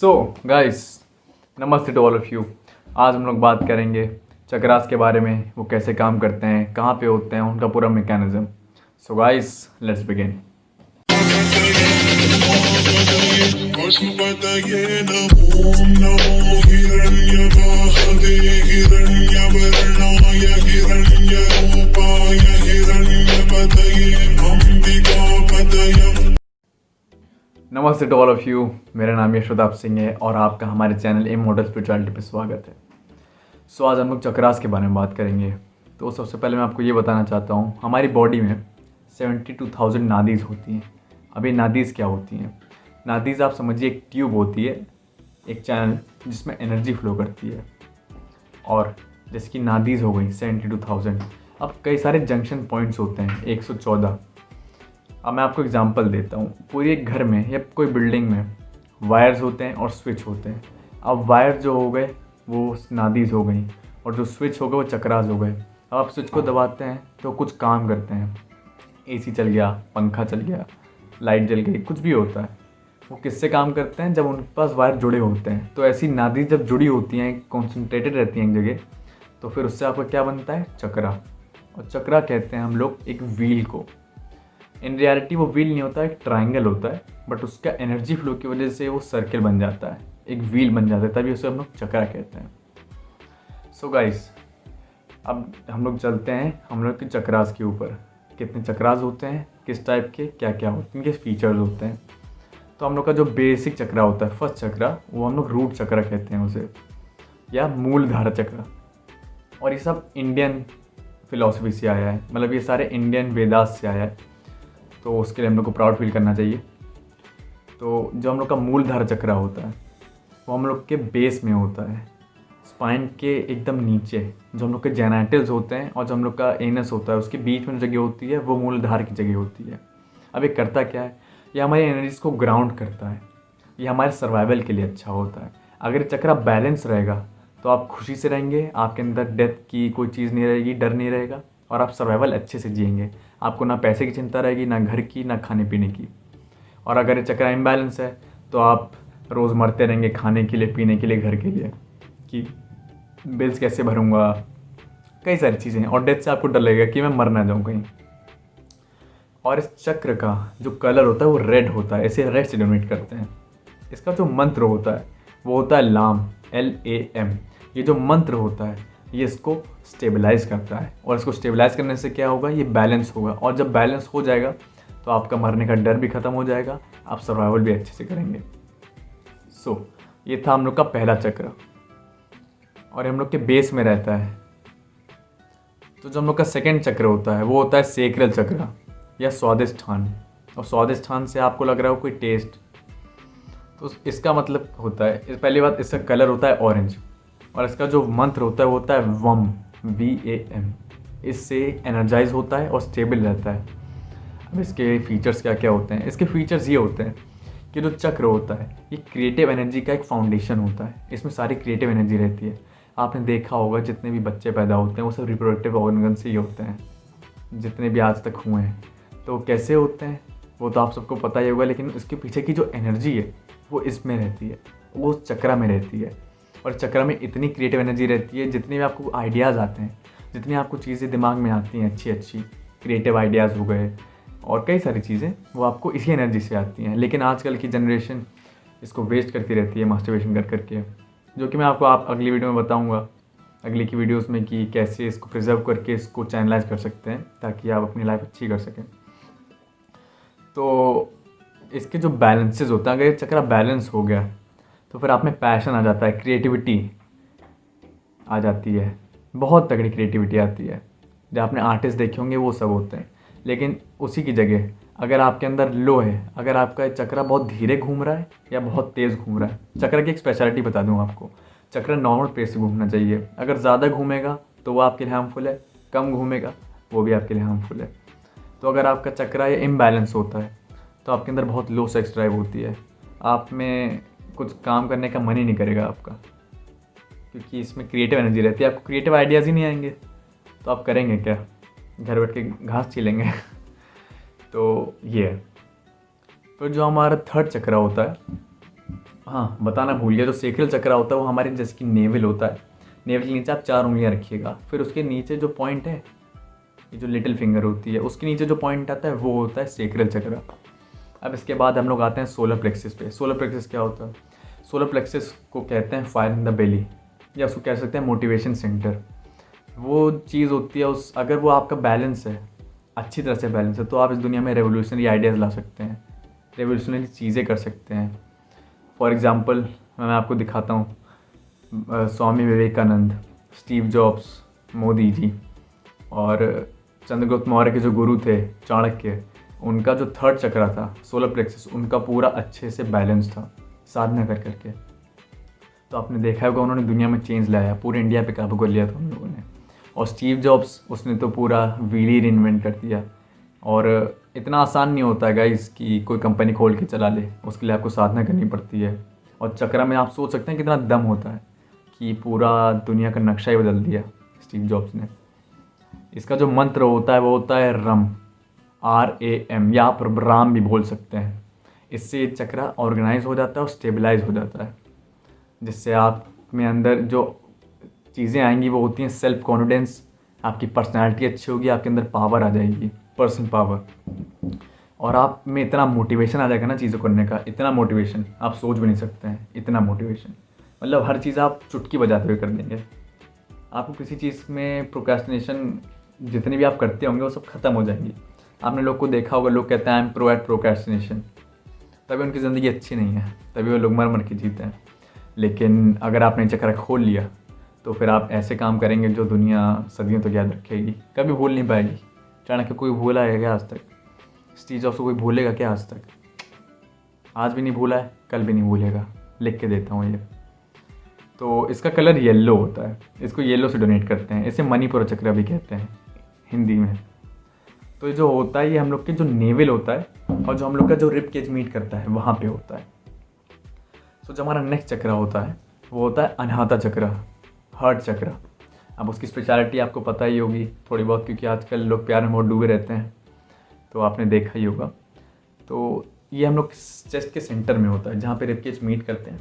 So guys, नमस्ते to all of you. आज हम लोग बात करेंगे चक्रास के बारे में, वो कैसे काम करते हैं, कहाँ पे होते हैं, उनका पूरा mechanism. So guys, let's begin. नमस्ते टू ऑल ऑफ यू। मेरा नाम यशोदाब सिंह है और आपका हमारे चैनल इमॉर्टल स्पिरिचुअलिटी पे स्वागत है। सो आज हम लोग चक्रास के बारे में बात करेंगे। तो सबसे पहले मैं आपको ये बताना चाहता हूँ, हमारी बॉडी में 72,000 नाडीज़ होती हैं। अब ये नाडीज़ क्या होती हैं? नाडीज़ आप समझिए एक ट्यूब होती है, एक चैनल जिसमें एनर्जी फ्लो करती है। और जिसकी नाडीज़ हो गई 72,000। अब कई सारे जंक्शन पॉइंट्स होते हैं 114। अब मैं आपको एग्जांपल देता हूँ। पूरे एक घर में या कोई बिल्डिंग में वायर्स होते हैं और स्विच होते हैं। अब वायर जो हो गए वो नाडीज़ हो गई और जो स्विच हो गए वो चक्रास हो गए। अब आप स्विच को दबाते हैं तो कुछ काम करते हैं। एसी चल गया, पंखा चल गया, लाइट जल गई, कुछ भी होता है। वो किससे काम करते हैं? जब उनके पास वायर जुड़े होते हैं। तो ऐसी नाडी जब जुड़ी होती हैं, कॉन्सेंट्रेटेड रहती हैं एक जगह, तो फिर उससे आपका क्या बनता है? चक्रा। और चक्रा कहते हैं हम लोग एक व्हील को। इन रियलिटी वो व्हील नहीं होता, एक ट्राइंगल होता है, बट उसका एनर्जी फ्लो की वजह से वो सर्किल बन जाता है, एक व्हील बन जाता है, तभी उसे हम लोग चक्रा कहते हैं। सो गाइस, अब हम लोग चलते हैं हम लोग के चक्रास के ऊपर। कितने चक्रास होते हैं, किस टाइप के, क्या क्या होते हैं, इनके फीचर्स होते हैं। तो हम लोग का जो बेसिक चक्रा होता है, फर्स्ट चक्रा, वो हम लोग रूट चक्रा कहते हैं उसे, या मूलधारा चक्रा। और ये सब इंडियन फिलॉसफी से आया है, मतलब ये सारे इंडियन वेदास से आया है, तो उसके लिए हम लोग को प्राउड फील करना चाहिए। तो जो हम लोग का मूलधारा चक्रा होता है वो हम लोग के बेस में होता है, स्पाइन के एकदम नीचे। जो हम लोग के जेनेटल्स होते हैं और जो हम लोग का एनस होता है, उसके बीच में जो जगह होती है वो मूलधार की जगह होती है। अब ये करता क्या है? ये हमारी एनर्जीज को ग्राउंड करता है। ये हमारे सर्वाइवल के लिए अच्छा होता है। अगर ये चक्रा बैलेंस रहेगा तो आप खुशी से रहेंगे, आपके अंदर डेथ की कोई चीज़ नहीं रहेगी, डर नहीं रहेगा, और आप सर्वाइवल अच्छे से जिएंगे। आपको ना पैसे की चिंता रहेगी, ना घर की, ना खाने पीने की। और अगर ये चक्रा इम्बैलेंस है तो आप रोज़ मरते रहेंगे खाने के लिए, पीने के लिए, घर के लिए, कि बिल्स कैसे भरूंगा, कई सारी चीज़ें। और डेथ से आपको डर लगेगा कि मैं मर ना जाऊँ कहीं। और इस चक्र का जो कलर होता है वो रेड होता है, इसे रेड से डोनेट करते हैं। इसका जो मंत्र होता है वो होता है लाम, LAM। ये जो मंत्र होता है ये इसको स्टेबलाइज करता है, और इसको स्टेबलाइज करने से क्या होगा? ये बैलेंस होगा। और जब बैलेंस हो जाएगा तो आपका मरने का डर भी ख़त्म हो जाएगा, आप सर्वाइवल भी अच्छे से करेंगे। सो ये था हम लोग का पहला चक्र, और हम लोग के बेस में रहता है। तो जो हम लोग का सेकेंड चक्र होता है वो होता है सेक्रल चक्र, या स्वादिष्ठान। और स्वादिष्ठान से आपको लग रहा हो कोई टेस्ट, तो इसका मतलब होता है, पहली बात, इसका कलर होता है ऑरेंज। और इसका जो मंत्र होता है वो होता है वम, VAM। इससे एनर्जाइज होता है और स्टेबल रहता है। अब इसके फीचर्स क्या क्या होते हैं? इसके फीचर्स ये होते हैं कि जो चक्र होता है ये क्रिएटिव एनर्जी का एक फाउंडेशन होता है। इसमें सारी क्रिएटिव एनर्जी रहती है। आपने देखा होगा जितने भी बच्चे पैदा होते हैं वो सब रिप्रोडक्टिव ऑर्गन से ही होते हैं, जितने भी आज तक हुए हैं। तो कैसे होते हैं वो तो आप सबको पता ही होगा, लेकिन इसके पीछे की जो एनर्जी है वो इसमें रहती है, वो चक्रा में रहती है। और चक्रा में इतनी क्रिएटिव एनर्जी रहती है, जितने भी आपको आइडियाज़ आते हैं, जितनी आपको चीज़ें दिमाग में आती हैं, अच्छी अच्छी क्रिएटिव आइडियाज़ हो गए और कई सारी चीज़ें, वो आपको इसी एनर्जी से आती हैं। लेकिन आजकल की जनरेशन इसको वेस्ट करती रहती है मास्टरबेशन कर करके, जो कि मैं आपको अगली वीडियो में बताऊँगा, अगली की वीडियोज़ में, कि कैसे इसको प्रिजर्व करके इसको चैनलाइज कर सकते हैं ताकि आप अपनी लाइफ अच्छी कर सकें। तो इसके जो बैलेंसेस होते हैं, अगर ये चक्रा बैलेंस हो गया तो फिर आप में पैशन आ जाता है, क्रिएटिविटी आ जाती है, बहुत तगड़ी क्रिएटिविटी आती है। जो आपने आर्टिस्ट देखे होंगे वो सब होते हैं। लेकिन उसी की जगह अगर आपके अंदर लो है, अगर आपका चक्रा बहुत धीरे घूम रहा है या बहुत तेज़ घूम रहा है, चक्रा की एक स्पेशलिटी बता दूँ आपको, चक्रा नॉर्मल पेस से घूमना चाहिए। अगर ज़्यादा घूमेगा तो वो आपके लिए हार्मफुल है, कम घूमेगा वो भी आपके लिए हार्मफुल है। तो अगर आपका चक्रा ये इम्बैलेंस होता है तो आपके अंदर बहुत लो सेक्स ड्राइव होती है, आप में कुछ काम करने का मन ही नहीं करेगा आपका, क्योंकि इसमें क्रिएटिव एनर्जी रहती है। आपको क्रिएटिव आइडियाज़ ही नहीं आएंगे तो आप करेंगे क्या? घर बैठ के घास छीलेंगे। तो ये है। तो जो हमारा थर्ड चक्रा होता है हाँ, बताना भूल गया, जो सेक्रल चक्र होता है वो हमारे जैसे कि नेवल होता है। नेवल के नीचे आप 4 उंगलियां रखिएगा, फिर उसके नीचे जो पॉइंट है, ये जो लिटिल फिंगर होती है, उसके नीचे जो पॉइंट आता है वो होता है सेक्रल चक्र। अब इसके बाद हम लोग आते हैं सोलर प्लेक्सिस पे। सोलर प्लेक्सिस क्या होता है? सोलर प्लेक्सिस को कहते हैं फायर इन द बेली, या उसको कह सकते हैं मोटिवेशन सेंटर। वो चीज़ होती है, उस अगर वो आपका बैलेंस है, अच्छी तरह से बैलेंस है, तो आप इस दुनिया में रेवोल्यूशनरी आइडियाज़ ला सकते हैं, रेवोल्यूशनरी चीज़ें कर सकते हैं। फॉर एग्ज़ाम्पल मैं आपको दिखाता हूँ, स्वामी विवेकानंद, स्टीव जॉब्स, मोदी जी और चंद्रगुप्त मौर्य के जो गुरु थे चाणक्य, उनका जो थर्ड चक्र था सोलर प्लेक्सस, उनका पूरा अच्छे से बैलेंस था साधना कर करके। तो आपने देखा होगा उन्होंने दुनिया में चेंज लाया, पूरे इंडिया पे काबू कर लिया था उन लोगों ने। और स्टीव जॉब्स, उसने तो पूरा व्हील ही इन्वेंट कर दिया। और इतना आसान नहीं होता है गाइस कि कोई कंपनी खोल के चला ले, उसके लिए आपको साधना करनी पड़ती है। और चक्रा में आप सोच सकते हैं कितना दम होता है कि पूरा दुनिया का नक्शा ही बदल दिया स्टीव जॉब्स ने। इसका जो मंत्र होता है वो होता है रम, RAM, या आप राम भी बोल सकते हैं। इससे ये चक्रा ऑर्गेनाइज हो जाता है और स्टेबलाइज हो जाता है, जिससे आप में अंदर जो चीज़ें आएंगी वो होती हैं सेल्फ कॉन्फिडेंस, आपकी पर्सनैलिटी अच्छी होगी, आपके अंदर पावर आ जाएगी, पर्सनल पावर। और आप में इतना मोटिवेशन आ जाएगा ना चीज़ों करने का, इतना मोटिवेशन आप सोच भी नहीं सकते हैं, इतना मोटिवेशन। मतलब हर चीज़ आप चुटकी बजाते हुए कर देंगे। आपको किसी चीज़ में प्रोक्रेस्टिनेशन जितनी भी आप करते होंगे वो सब खत्म हो जाएंगी। आपने लोग को देखा होगा, लोग कहते हैं I am pro at procrastination, तभी उनकी ज़िंदगी अच्छी नहीं है, तभी वो लोग मर मर के जीते हैं। लेकिन अगर आपने चक्र खोल लिया तो फिर आप ऐसे काम करेंगे जो दुनिया सदियों तक याद रखेगी, कभी भूल नहीं पाएगी। चाणक्य कोई भूला है क्या आज तक? स्टीव जॉब्स को कोई भूलेगा क्या आज तक? आज भी नहीं भूला है, कल भी नहीं भूलेगा। लिख के देता हूँ ये। तो इसका कलर येलो होता है, इसको येलो से डोनेट करते हैं, इसे मणिपुर चक्र भी कहते हैं हिंदी में। तो ये जो होता है ये हम लोग के जो नेवल होता है और जो हम लोग का जो रिब केज मीट करता है वहाँ पे होता है। तो जो हमारा नेक्स्ट चक्र होता है वो होता है अनाहता चक्र, हार्ट चक्र। अब उसकी स्पेशलिटी आपको पता ही होगी थोड़ी बहुत, क्योंकि आजकल लोग प्यार में बहुत डूबे रहते हैं, तो आपने देखा ही होगा। तो ये हम लोग चेस्ट के सेंटर में होता है, जहाँ पे रिब केज मीट करते हैं,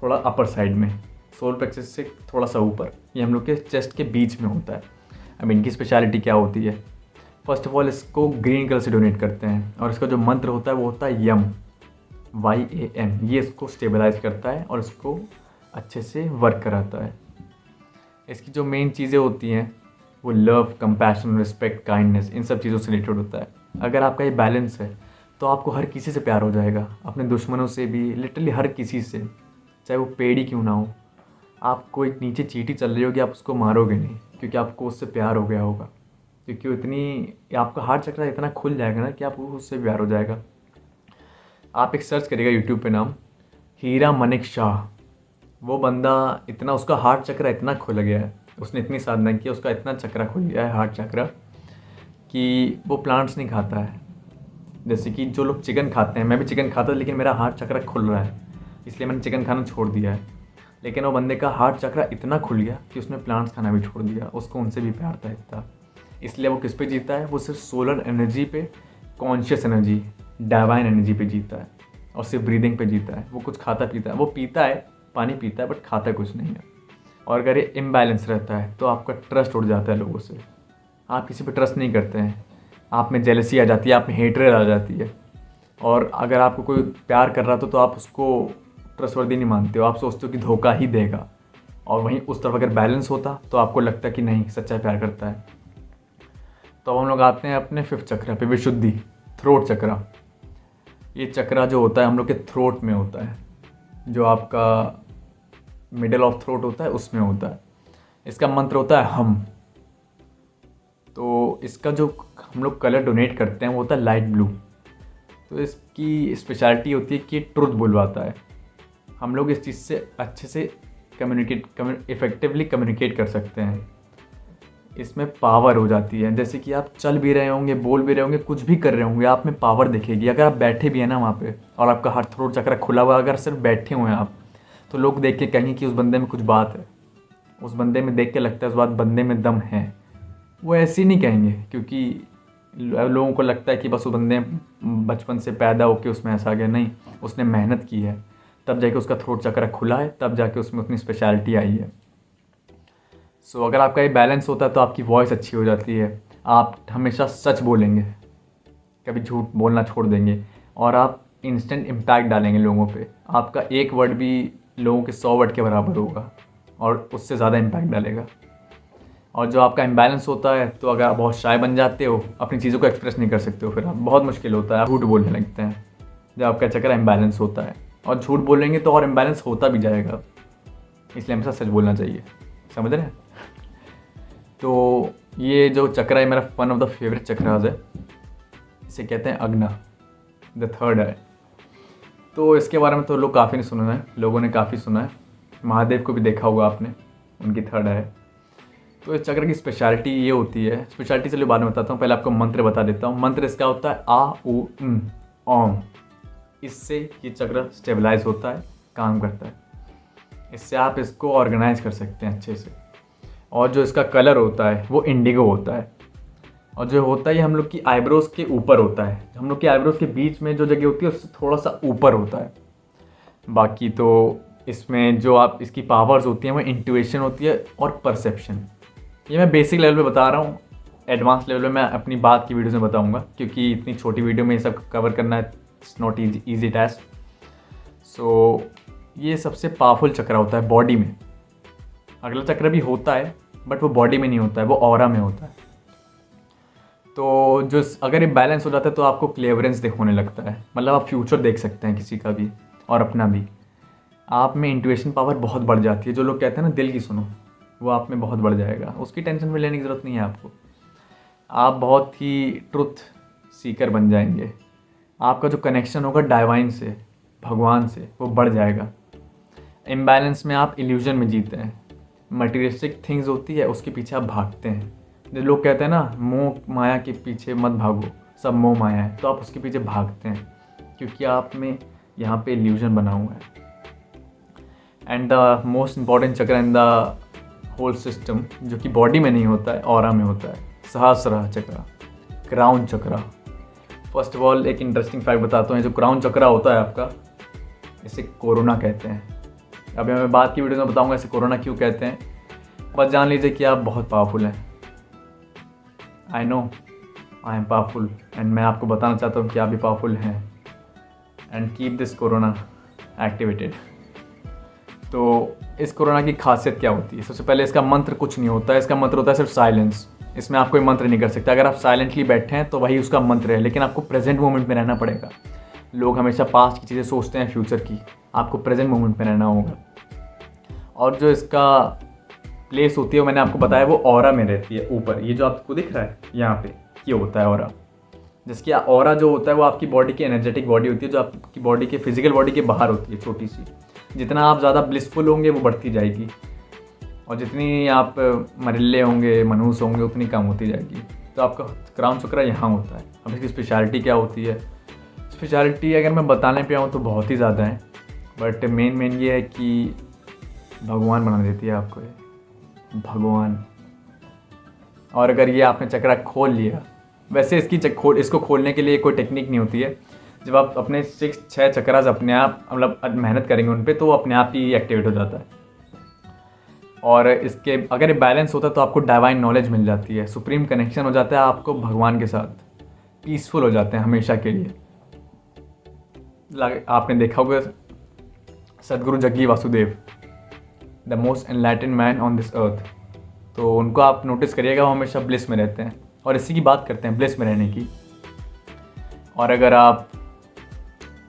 थोड़ा अपर साइड में, सोलर प्लेक्सस से थोड़ा सा ऊपर। ये हम लोग के चेस्ट के बीच में होता है। अब इनकी स्पेशलिटी क्या होती है? फर्स्ट ऑफ ऑल इसको ग्रीन कलर से डोनेट करते हैं, और इसका जो मंत्र होता है वो होता है YAM, ये इसको स्टेबलाइज करता है और इसको अच्छे से वर्क कराता है। इसकी जो मेन चीज़ें होती हैं वो लव, कंपैशन, रिस्पेक्ट, काइंडनेस, इन सब चीज़ों से रिलेटेड होता है। अगर आपका ये बैलेंस है तो आपको हर किसी से प्यार हो जाएगा, अपने दुश्मनों से भी, लिटरली हर किसी से, चाहे वो पेड़ ही क्यों ना हो। आपको एक नीचे चींटी चल रही होगी, आप उसको मारोगे नहीं, क्योंकि आपको उससे प्यार हो गया होगा, क्योंकि इतनी आपका हार्ट चक्र इतना खुल जाएगा ना कि आपको उससे प्यार हो जाएगा। आप एक सर्च करिएगा यूट्यूब पे नाम, हीरा मनिक शाह। वो बंदा इतना, उसका हार्ट चक्र इतना खुल गया है, उसने इतनी साधना की, उसका इतना चक्र खुल गया है हार्ट चक्र कि वो प्लांट्स नहीं खाता है। जैसे कि जो लोग चिकन खाते हैं, मैं भी चिकन खाता था, लेकिन मेरा हार्ट चक्र खुल रहा है इसलिए मैंने चिकन खाना छोड़ दिया है। लेकिन वो बंदे का हार्ट चक्र इतना खुल गया कि उसने प्लांट्स खाना भी छोड़ दिया, उसको उनसे भी प्यार था इतना। इसलिए वो किस पे जीता है? वो सिर्फ सोलर एनर्जी पे, कॉन्शियस एनर्जी, डिवाइन एनर्जी पे जीता है, और सिर्फ ब्रीदिंग पे जीता है। वो कुछ खाता पीता है, वो पीता है, पानी पीता है, बट खाता कुछ नहीं है। और अगर ये इम्बैलेंस रहता है तो आपका ट्रस्ट उड़ जाता है लोगों से, आप किसी पे ट्रस्ट नहीं करते हैं, आप में जेलसी आ जाती है, आप में हेटरेड आ जाती है। और अगर आपको कोई प्यार कर रहा तो आप उसको ट्रस्टवर्दी नहीं मानते हो, आप सोचते हो कि धोखा ही देगा। और वहीं उस तरफ अगर बैलेंस होता तो आपको लगता कि नहीं, सच्चा प्यार करता है। तो अब हम लोग आते हैं अपने 5th चक्र पे, विशुद्धि, थ्रोट चक्र। ये चक्र जो होता है हम लोग के थ्रोट में होता है, जो आपका मिडल ऑफ थ्रोट होता है उसमें होता है। इसका मंत्र होता है हम। तो इसका जो हम लोग कलर डोनेट करते हैं वो होता है लाइट ब्लू। तो इसकी स्पेशलिटी होती है कि ट्रुथ बुलवाता है। हम लोग इस चीज़ से अच्छे से इफ़ेक्टिवली कम्युनिकेट कर सकते हैं। इसमें पावर हो जाती है, जैसे कि आप चल भी रहे होंगे, बोल भी रहे होंगे, कुछ भी कर रहे होंगे, आप में पावर दिखेगी। अगर आप बैठे भी हैं ना वहाँ पे और आपका हार्ट थ्रोट चक्र खुला हुआ, अगर सिर्फ बैठे हुए हैं आप, तो लोग देख के कहेंगे कि उस बंदे में कुछ बात है, उस बंदे में देख के लगता है उस बंदे में दम है। वो ऐसे ही नहीं कहेंगे, क्योंकि लोगों को लगता है कि बस वो बंदे बचपन से पैदा होके उसमें ऐसा आ गया। नहीं, उसने मेहनत की है, तब जाके उसका थ्रोट चक्र खुला है, तब जाके उसमें उतनी स्पेशलिटी आई है। सो अगर आपका ये बैलेंस होता है तो आपकी वॉइस अच्छी हो जाती है, आप हमेशा सच बोलेंगे, कभी झूठ बोलना छोड़ देंगे, और आप इंस्टेंट इम्पैक्ट डालेंगे लोगों पे। आपका एक वर्ड भी लोगों के 100 वर्ड के बराबर होगा और उससे ज़्यादा इम्पैक्ट डालेगा। और जो आपका इम्बैलेंस होता है, तो अगर आप बहुत शाय बन जाते हो, अपनी चीज़ों को एक्सप्रेस नहीं कर सकते हो, फिर आप बहुत मुश्किल होता है, आप झूठ बोलने लगते हैं जब आपका चक्कर इम्बैलेंस होता है। और झूठ बोलेंगे तो और इम्बैलेंस होता भी जाएगा, इसलिए हमेशा सच बोलना चाहिए। समझ रहे हैं? तो ये जो चक्र है मेरा one of the favourite chakras है, इसे कहते हैं अग्ना, द थर्ड आई। तो इसके बारे में तो लोग काफ़ी नहीं सुना है, लोगों ने काफ़ी सुना है। महादेव को भी देखा होगा आपने, उनकी थर्ड आई है। तो इस चक्र की स्पेशलिटी ये होती है, स्पेशलिटी चलिए बाद में बताता हूँ, पहले आपको मंत्र बता देता हूँ। मंत्र इसका होता है आ उ ओम। इससे ये चक्र स्टेबलाइज होता है, काम करता है। इससे आप इसको ऑर्गेनाइज कर सकते हैं अच्छे से। और जो इसका कलर होता है वो इंडिगो होता है। और जो होता है ये हम लोग की आईब्रोज के ऊपर होता है, हम लोग की आईब्रोज के बीच में जो जगह होती है उससे थोड़ा सा ऊपर होता है। बाकी तो इसमें जो आप इसकी पावर्स होती हैं वो इंट्यूशन होती है और परसेप्शन। ये मैं बेसिक लेवल पे बता रहा हूँ, एडवांस लेवल में मैं अपनी बात की वीडियोस में बताऊँगा, क्योंकि इतनी छोटी वीडियो में ये सब कवर करना है, इट्स नॉट ईजी टास्क। सो ये सबसे पावरफुल चक्र होता है बॉडी में। अगला चक्र भी होता है बट वो बॉडी में नहीं होता है, वो ऑरा में होता है। तो जो अगर ये बैलेंस हो जाता है तो आपको क्लेवरेंस होने लगता है, मतलब आप फ्यूचर देख सकते हैं किसी का भी और अपना भी। आप में इंट्यूशन पावर बहुत बढ़ जाती है। जो लोग कहते हैं ना दिल की सुनो, वो आप में बहुत बढ़ जाएगा। उसकी टेंशन में लेने की ज़रूरत नहीं है आपको। आप बहुत ही ट्रुथ सीकर बन जाएंगे। आपका जो कनेक्शन होगा डाइवाइन से, भगवान से, वो बढ़ जाएगा। इम्बैलेंस में आप इल्यूजन में जीते हैं, मटीरियलिस्टिक थिंग्स होती है उसके पीछे आप भागते हैं। जो लोग कहते हैं ना मोह माया के पीछे मत भागो, सब मोह माया है, तो आप उसके पीछे भागते हैं क्योंकि आप में यहाँ पे इल्यूजन बना हुआ है। एंड द मोस्ट इम्पॉर्टेंट चक्र इन द होल सिस्टम, जो कि बॉडी में नहीं होता है, ऑरा में होता है, सहस्रार चक्र, क्राउन चक्र। फर्स्ट ऑफ ऑल एक इंटरेस्टिंग फैक्ट बताता हूँ, जो क्राउन चक्र होता है आपका, इसे कोरोना कहते हैं। अभी मैं बात की वीडियो में बताऊंगा इसे कोरोना क्यों कहते हैं। बस जान लीजिए कि आप बहुत पावरफुल हैं। I know I am powerful and मैं आपको बताना चाहता हूँ कि आप भी पावरफुल हैं। And keep this corona activated. तो इस कोरोना की खासियत क्या होती है? सबसे पहले इसका मंत्र कुछ नहीं होता है, इसका मंत्र होता है सिर्फ साइलेंस। इसमें आप कोई मंत्र नहीं कर सकते। अगर आप साइलेंटली बैठे हैं तो वही उसका मंत्र है, लेकिन आपको प्रेजेंट मोमेंट में रहना पड़ेगा। लोग हमेशा पास्ट की चीज़ें सोचते हैं, फ्यूचर की, आपको प्रेजेंट मोमेंट में रहना होगा। और जो इसका प्लेस होती है वो मैंने आपको बताया, वो ऑरा में रहती है ऊपर। ये जो आपको दिख रहा है यहाँ पे, ये होता है ऑरा। जिसकी ऑरा जो होता है वो आपकी बॉडी की एनर्जेटिक बॉडी होती है, जो आपकी बॉडी के फिजिकल बॉडी के बाहर होती है, छोटी सी। जितना आप ज़्यादा ब्लिसफुल होंगे वो बढ़ती जाएगी, और जितनी आप मरिल्ले होंगे, मनहूस होंगे, उतनी कम होती जाएगी। तो आपका क्राउन चक्र यहाँ होता है। अब इसकी स्पेशलिटी क्या होती है? स्पेशलिटी अगर मैं बताने पे आऊँ तो बहुत ही ज़्यादा है, बट मेन ये है कि भगवान बना देती है आपको ये, भगवान। और अगर ये आपने चक्रा खोल लिया, वैसे इसको खोलने के लिए कोई टेक्निक नहीं होती है। जब आप अपने 6 चक्रास अपने आप मतलब मेहनत करेंगे उन पे, तो वो अपने आप ही एक्टिवेट हो जाता है। और इसके अगर ये बैलेंस होता है तो आपको डिवाइन नॉलेज मिल जाती है, सुप्रीम कनेक्शन हो जाता है आपको भगवान के साथ, पीसफुल हो जाते हैं हमेशा के लिए। आपने देखा होगा सदगुरु Jaggi Vasudev, the most enlightened man on this earth, तो उनको आप नोटिस करिएगा, वो हमेशा ब्लिस में रहते हैं। और इसी की बात करते हैं, ब्लिस में रहने की। और अगर आप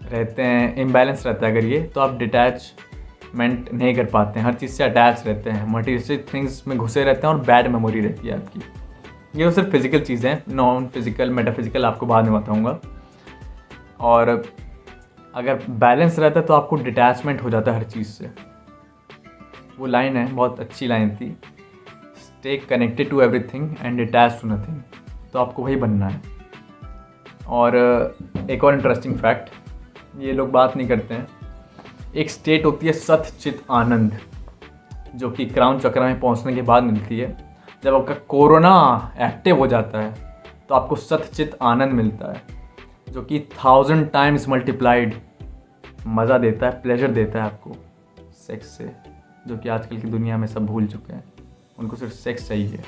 रहते हैं इम्बैलेंस रहता है अगर ये, तो आप डिटैचमेंट नहीं कर पाते हैं, हर चीज़ से अटैच रहते हैं, मटीरियलिस्टिक थिंग्स में घुसे रहते हैं, और बैड मेमोरी रहती है आपकी। ये तो सिर्फ फिजिकल चीज़ें हैं, नॉन फिजिकल मेटाफिजिकल आपको बाद में बताऊँगा। और अगर बैलेंस रहता है तो आपको डिटैचमेंट हो जाता है हर चीज़ से। वो लाइन है, बहुत अच्छी लाइन थी, stay connected to everything and detach to nothing. तो आपको वही बनना है। और एक और इंटरेस्टिंग फैक्ट, ये लोग बात नहीं करते हैं, एक स्टेट होती है सत चित आनंद, जो कि क्राउन चक्र में पहुंचने के बाद मिलती है। जब आपका कोरोना एक्टिव हो जाता है तो आपको सत चित आनंद मिलता है, जो कि 1000 टाइम्स मल्टीप्लाइड मज़ा देता है, प्लेजर देता है आपको सेक्स से, जो कि आजकल की दुनिया में सब भूल चुके हैं, उनको सिर्फ सेक्स चाहिए।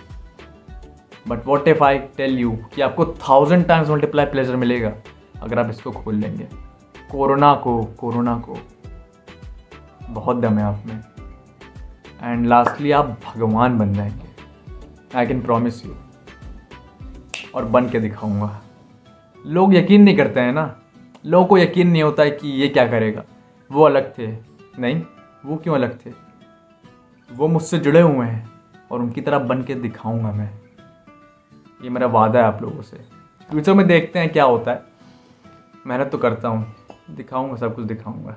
But what if I tell you कि आपको 1000 टाइम्स मल्टीप्लाई प्लेजर मिलेगा अगर आप इसको खोल लेंगे। कोरोना को बहुत दम है आप में, एंड लास्टली आप भगवान बन जाएंगे, आई कैन प्रॉमिस यू, और बन के दिखाऊंगा। लोग यकीन नहीं करते हैं ना, लोगों को यकीन नहीं होता है कि ये क्या करेगा। वो अलग थे, नहीं वो क्यों अलग थे, वो मुझसे जुड़े हुए हैं और उनकी तरह बन के दिखाऊंगा मैं। ये मेरा वादा है आप लोगों से। फ्यूचर में देखते हैं क्या होता है, मेहनत तो करता हूँ, दिखाऊंगा, सब कुछ दिखाऊंगा।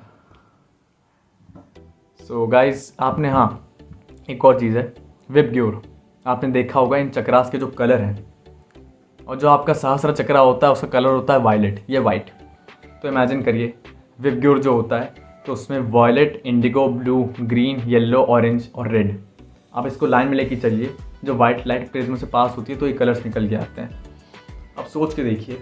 सो गाइस, आपने एक और चीज़ है, विबग्योर। आपने देखा होगा इन चक्रास के जो कलर हैं, और जो आपका सहस्त्र चक्रा होता है उसका कलर होता है वायलेट, ये वाइट। तो इमेजिन करिए विबग्योर जो होता है तो उसमें violet, indigo, blue, green, yellow, orange और रेड। आप इसको लाइन में लेके चलिए, जो वाइट लाइट प्रिज्म से पास होती है तो ये कलर्स निकल के आते हैं। अब सोच के देखिए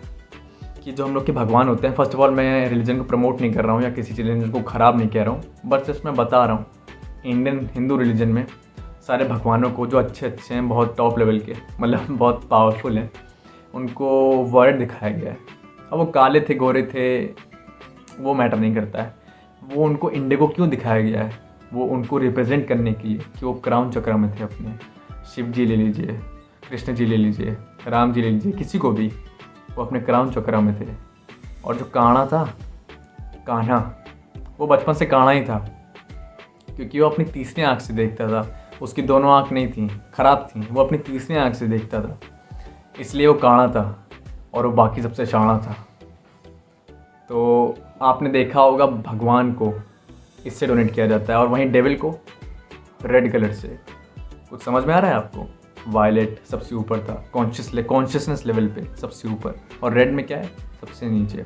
कि जो हम लोग के भगवान होते हैं, फर्स्ट ऑफ ऑल मैं रिलीजन को प्रमोट नहीं कर रहा हूँ या किसी रिलीजन को ख़राब नहीं कह रहा हूँ, बट जस्ट मैं बता रहा हूँ इंडियन हिंदू रिलीजन में सारे भगवानों को जो अच्छे हैं, बहुत टॉप लेवल के, मतलब बहुत पावरफुल हैं, उनको वर्ड दिखाया गया है। अब वो काले थे, गोरे थे, वो मैटर नहीं करता है। वो उनको इंडिगो क्यों दिखाया गया है, वो उनको रिप्रेजेंट करने के लिए कि वो क्राउन चक्र में थे अपने। शिव जी ले लीजिए, कृष्ण जी ले लीजिए, राम जी ले लीजिए, किसी को भी, वो अपने क्राउन चक्र में थे। और जो कान्हा था, कान्हा, वो बचपन से कान्हा ही था, क्योंकि वो अपनी तीसरी आँख से देखता था। उसकी दोनों आँख नहीं थी, खराब थी, वो अपनी तीसरी आँख से देखता था, इसलिए वो कान्हा था और वो बाकी सबसे शाणा था। तो आपने देखा होगा भगवान को इससे डोनेट किया जाता है, और वहीं डेविल को रेड कलर से। कुछ समझ में आ रहा है आपको? वायलेट सबसे ऊपर था, कॉन्शियसनेस लेवल पे सबसे ऊपर, और रेड में क्या है, सबसे नीचे।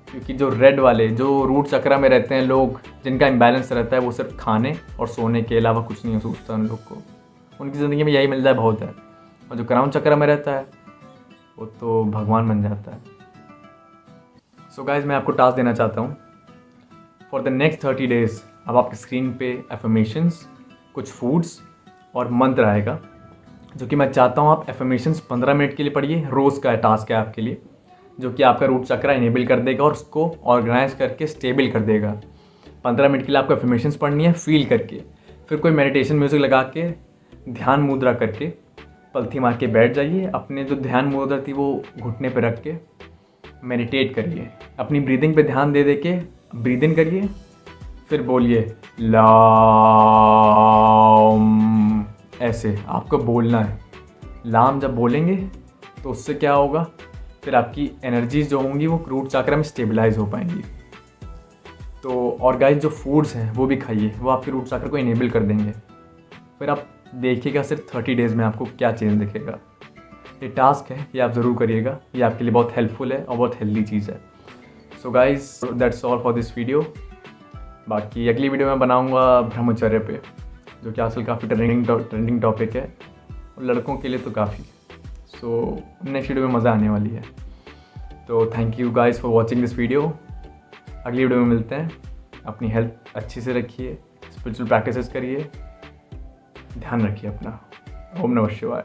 क्योंकि जो रेड वाले, जो रूट चक्रा में रहते हैं लोग, जिनका इम्बैलेंस रहता है, वो सिर्फ खाने और सोने के अलावा कुछ नहीं सोचता उन लोग को, उनकी ज़िंदगी में यही मिल जाए बहुत है। और जो क्राउन चक्रा में रहता है वो तो भगवान बन जाता है। सो गाइज, मैं आपको टास्क देना चाहता हूँ, फॉर द नेक्स्ट 30 डेज़ अब आपकी स्क्रीन पे एफर्मेशंस, कुछ फूड्स और मंत्र आएगा, जो कि मैं चाहता हूँ आप एफर्मेशंस 15 मिनट के लिए पढ़िए। रोज़ का टास्क है आपके लिए, जो कि आपका रूट चक्रा इनेबल कर देगा और उसको ऑर्गेनाइज करके स्टेबल कर देगा। 15 मिनट के लिए आपको एफर्मेशंस पढ़नी है फील करके, फिर कोई मेडिटेशन म्यूज़िक लगा के ध्यान मुद्रा करके पलथी मार के बैठ जाइए। अपने जो ध्यान मुद्रा थी वो घुटने पे रख के मेडिटेट करिए, अपनी ब्रीदिंग पे ध्यान दे के ब्रीद इन करिए, फिर बोलिए लाम, ऐसे आपको बोलना है। लाम जब बोलेंगे तो उससे क्या होगा, फिर आपकी एनर्जीज जो होंगी वो रूट चक्र में स्टेबलाइज हो पाएंगी। तो और गाइस, जो फूड्स हैं वो भी खाइए, वो आपके रूट चक्र को इनेबल कर देंगे। फिर आप देखिएगा सिर्फ 30 डेज़ में आपको क्या चेंज दिखेगा। ये टास्क है, ये आप ज़रूर करिएगा, ये आपके लिए बहुत हेल्पफुल है और बहुत हेल्दी चीज़ है। So guys, that's all for this video. बाकी अगली वीडियो में बनाऊंगा ब्रह्मचर्य पे, जो कि आजकल काफ़ी ट्रेंडिंग टॉपिक है, और लड़कों के लिए तो काफ़ी। सो नेक्स्ट वीडियो में मज़ा आने वाली है। तो thank you guys for watching this video. अगली वीडियो में मिलते हैं। अपनी हेल्थ अच्छी से रखिए, स्पिरिचुअल प्रैक्टिसेस करिए, ध्यान रखिए अपना। ओम नमः शिवाय।